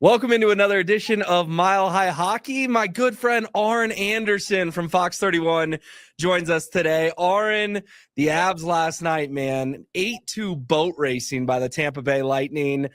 Welcome into another edition of Mile High Hockey. My good friend Aaron Anderson from Fox 31 joins us today. Aaron, the Avs last night, man, 8-2 boat racing by the Tampa Bay Lightning.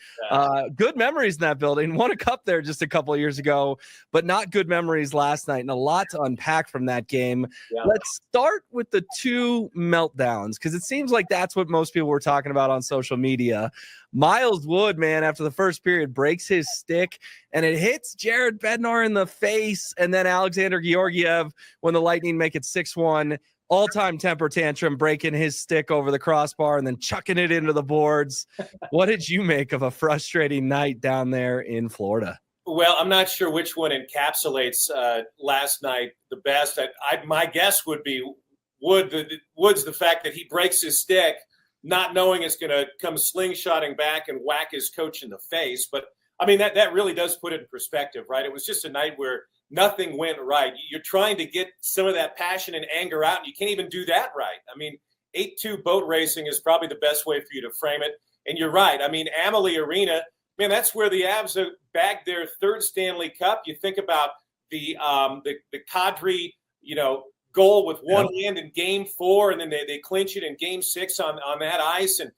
Good memories in that building. Won a cup there just a couple of years ago, but not good memories last night, and a lot to unpack from that game. Yeah. Let's start with the two meltdowns, because it seems like that's what most people were talking about on social media. Miles Wood, man, after the first period, breaks his stick, and it hits Jared Bednar in the face, and then Alexandar Georgiev, when the Lightning make it 6-1, all-time temper tantrum, breaking his stick over the crossbar and then chucking it into the boards. What did you make of a frustrating night down there in Florida? Well, I'm not sure which one encapsulates last night the best. My guess would be Wood's the fact that he breaks his stick, not knowing it's going to come slingshotting back and whack his coach in the face. But, I mean, that really does put it in perspective, right? It was just a night where nothing went right. You're trying to get some of that passion and anger out, and you can't even do that right. I mean, 8-2 boat racing is probably the best way for you to frame it. And you're right. I mean, Amalie Arena, man, that's where the Avs have bagged their third Stanley Cup. You think about the Kadri, goal with one hand in Game 4, and then they clinch it in Game 6 on that ice. And,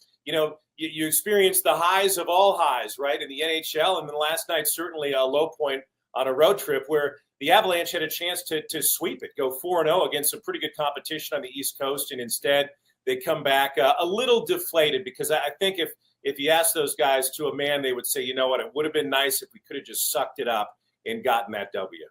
you experience the highs of all highs, right, in the NHL. And then last night, certainly a low point on a road trip where the Avalanche had a chance to sweep it, go 4-0 against some pretty good competition on the East Coast. And instead, they come back a little deflated, because I think if you ask those guys to a man, they would say, you know what, it would have been nice if we could have just sucked it up and gotten that W.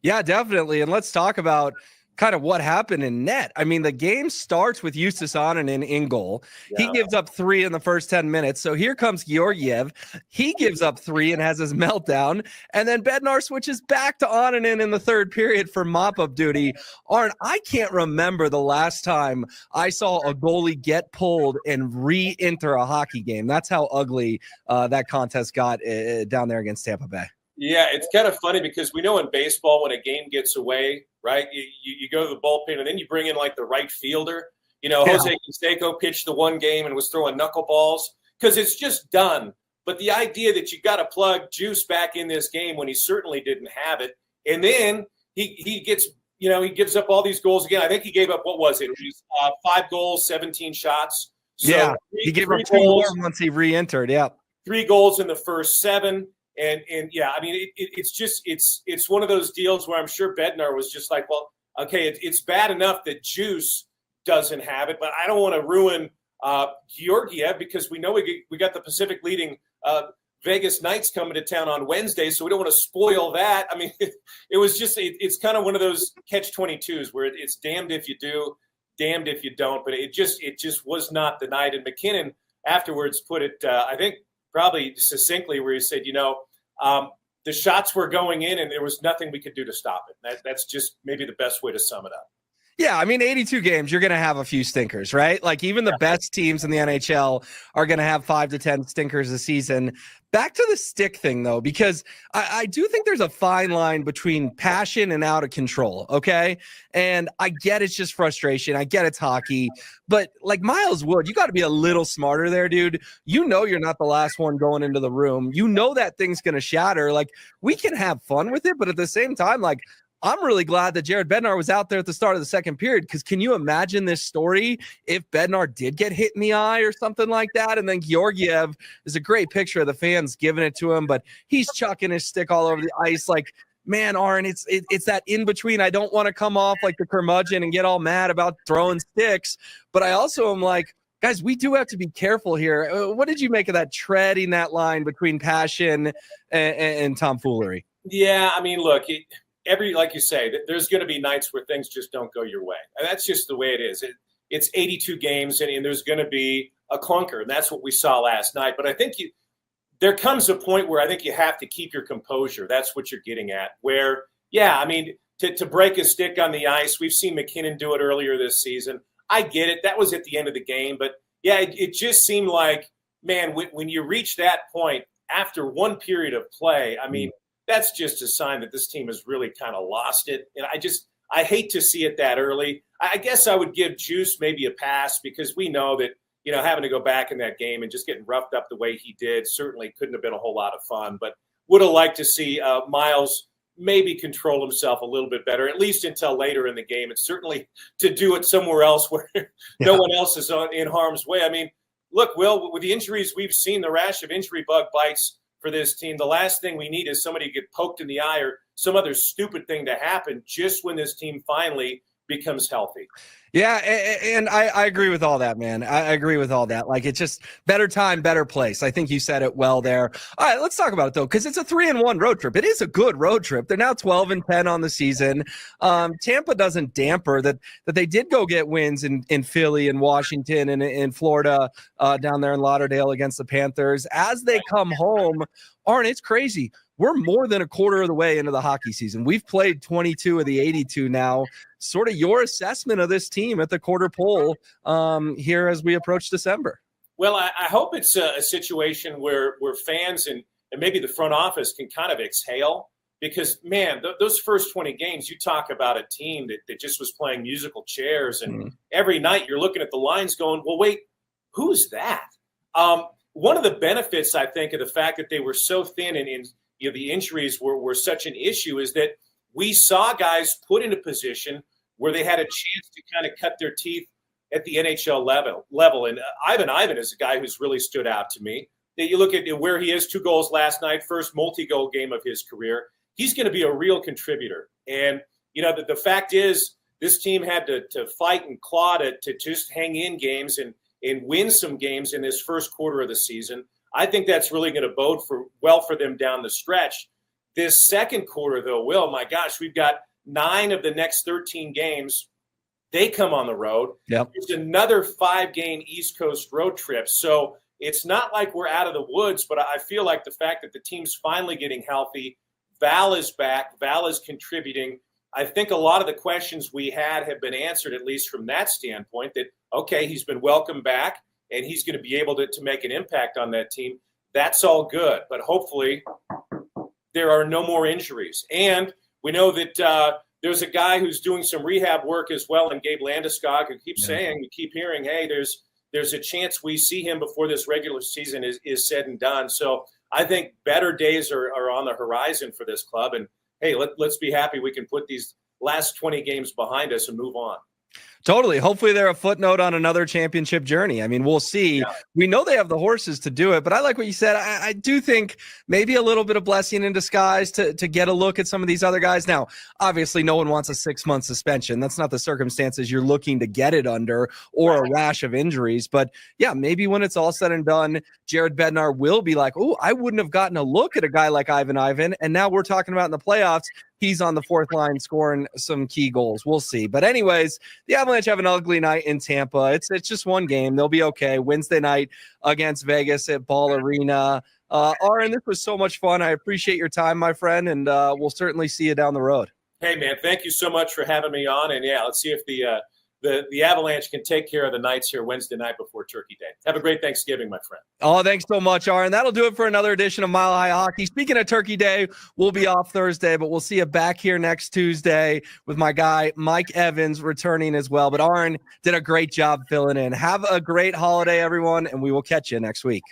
Yeah, definitely. And let's talk about kind of what happened in net. I mean, the game starts with Justus Annunen in goal. Yeah. He gives up 3 in the first 10 minutes. So here comes Georgiev. He gives up 3 and has his meltdown. And then Bednar switches back to Annunen in the third period for mop-up duty. Arn, I can't remember the last time I saw a goalie get pulled and re-enter a hockey game. That's how ugly that contest got down there against Tampa Bay. Yeah, it's kind of funny because we know in baseball when a game gets away, right, you go to the bullpen and then you bring in like the right fielder. Jose Canseco pitched the one game and was throwing knuckleballs because it's just done. But the idea that you got to plug Juice back in this game when he certainly didn't have it, and then he gets, he gives up all these goals again. I think he gave up, what was it? It was 5 goals, 17 shots. So yeah, he gave up 2 more once he re-entered. Yeah, 3 goals in the first 7. And yeah, I mean, it's one of those deals where I'm sure Bednar was just like, well, okay, it's bad enough that Juice doesn't have it, but I don't want to ruin Georgiev because we know we got the Pacific leading Vegas Knights coming to town on Wednesday, so we don't want to spoil that. I mean, it was just it's kind of one of those catch-22s where it's damned if you do, damned if you don't. But it just was not the night. And MacKinnon afterwards put it, I think, probably succinctly, where he said, the shots were going in and there was nothing we could do to stop it. That's just maybe the best way to sum it up. Yeah, I mean, 82 games, you're going to have a few stinkers, right? Like even the best teams in the NHL are going to have 5 to 10 stinkers a season. Back to the stick thing, though, because I do think there's a fine line between passion and out of control, okay? And I get it's just frustration. I get it's hockey. But like Miles Wood, you got to be a little smarter there, dude. You're not the last one going into the room. That thing's going to shatter. Like, we can have fun with it, but at the same time, like, I'm really glad that Jared Bednar was out there at the start of the second period, because can you imagine this story if Bednar did get hit in the eye or something like that? And then Georgiev is a great picture of the fans giving it to him, but he's chucking his stick all over the ice. Like, man, Aaron, it's that in between. I don't want to come off like the curmudgeon and get all mad about throwing sticks, but I also am like, guys, we do have to be careful here. What did you make of that treading that line between passion and tomfoolery? Yeah, I mean, look, like you say, there's going to be nights where things just don't go your way. And that's just the way it is. It's 82 games, and there's going to be a clunker, and that's what we saw last night. But I think there comes a point where I think you have to keep your composure. That's what you're getting at, where, yeah, I mean, to break a stick on the ice, we've seen MacKinnon do it earlier this season. I get it. That was at the end of the game. But, yeah, it just seemed like, man, when you reach that point after one period of play, I mean, that's just a sign that this team has really kind of lost it. And I hate to see it that early. I guess I would give Juice maybe a pass because we know that, having to go back in that game and just getting roughed up the way he did certainly couldn't have been a whole lot of fun. But would have liked to see Miles maybe control himself a little bit better, at least until later in the game, and certainly to do it somewhere else where no one else is in harm's way. I mean, look, Will, with the injuries we've seen, the rash of injury bug bites for this team, the last thing we need is somebody to get poked in the eye or some other stupid thing to happen just when this team finally becomes healthy. Yeah, and I agree with all that, man. I agree with all that. Like, it's just better time, better place. I think you said it well there. All right, let's talk about it, though, because it's a 3-1 road trip. It is a good road trip. They're now 12-10 on the season. Tampa doesn't damper that they did go get wins in Philly and Washington and in Florida down there in Lauderdale against the Panthers. As they come home, it's crazy. We're more than a quarter of the way into the hockey season. We've played 22 of the 82 now. Sort of your assessment of this team at the quarter pole here as we approach December. Well, I hope it's a situation where fans and maybe the front office can kind of exhale because, man, those first 20 games, you talk about a team that just was playing musical chairs. And every night you're looking at the lines going, well, wait, who's that? One of the benefits, I think, of the fact that they were so thin and the injuries were such an issue is that we saw guys put in a position where they had a chance to kind of cut their teeth at the NHL level. And Ivan is a guy who's really stood out to me. That you look at where he is, 2 goals last night, first multi-goal game of his career. He's going to be a real contributor. And, the fact is this team had to fight and claw to just hang in games and win some games in this first quarter of the season. I think that's really going to bode well for them down the stretch. This second quarter, though, Will, my gosh, we've got 9 of the next 13 games. They come on the road. Yep. There's another 5-game East Coast road trip. So it's not like we're out of the woods, but I feel like the fact that the team's finally getting healthy, Val is back, Val is contributing. I think a lot of the questions we had have been answered, at least from that standpoint, that, okay, he's been welcomed back and he's going to be able to make an impact on that team. That's all good. But hopefully there are no more injuries. And we know that there's a guy who's doing some rehab work as well in Gabe Landeskog who keeps saying, we keep hearing, hey, there's a chance we see him before this regular season is said and done. So I think better days are on the horizon for this club. And, hey, let's be happy we can put these last 20 games behind us and move on. Totally. Hopefully they're a footnote on another championship journey. I mean, we'll see. Yeah. We know they have the horses to do it, but I like what you said. I do think maybe a little bit of blessing in disguise to get a look at some of these other guys. Now, obviously no one wants a 6-month suspension. That's not the circumstances you're looking to get it under or a rash of injuries. But yeah, maybe when it's all said and done, Jared Bednar will be like, oh, I wouldn't have gotten a look at a guy like Ivan. And now we're talking about in the playoffs, he's on the 4th line scoring some key goals. We'll see. But anyways, the Avalanche have an ugly night in Tampa. It's just one game. They'll be okay. Wednesday night against Vegas at Ball Arena. Aaron, this was so much fun. I appreciate your time, my friend, and we'll certainly see you down the road. Hey, man, thank you so much for having me on. And, yeah, let's see if the Avalanche can take care of the Knights here Wednesday night before Turkey Day. Have a great Thanksgiving, my friend. Oh, thanks so much, Aaron. That'll do it for another edition of Mile High Hockey. Speaking of Turkey Day, we'll be off Thursday, but we'll see you back here next Tuesday with my guy, Mike Evans, returning as well. But Aaron did a great job filling in. Have a great holiday, everyone, and we will catch you next week.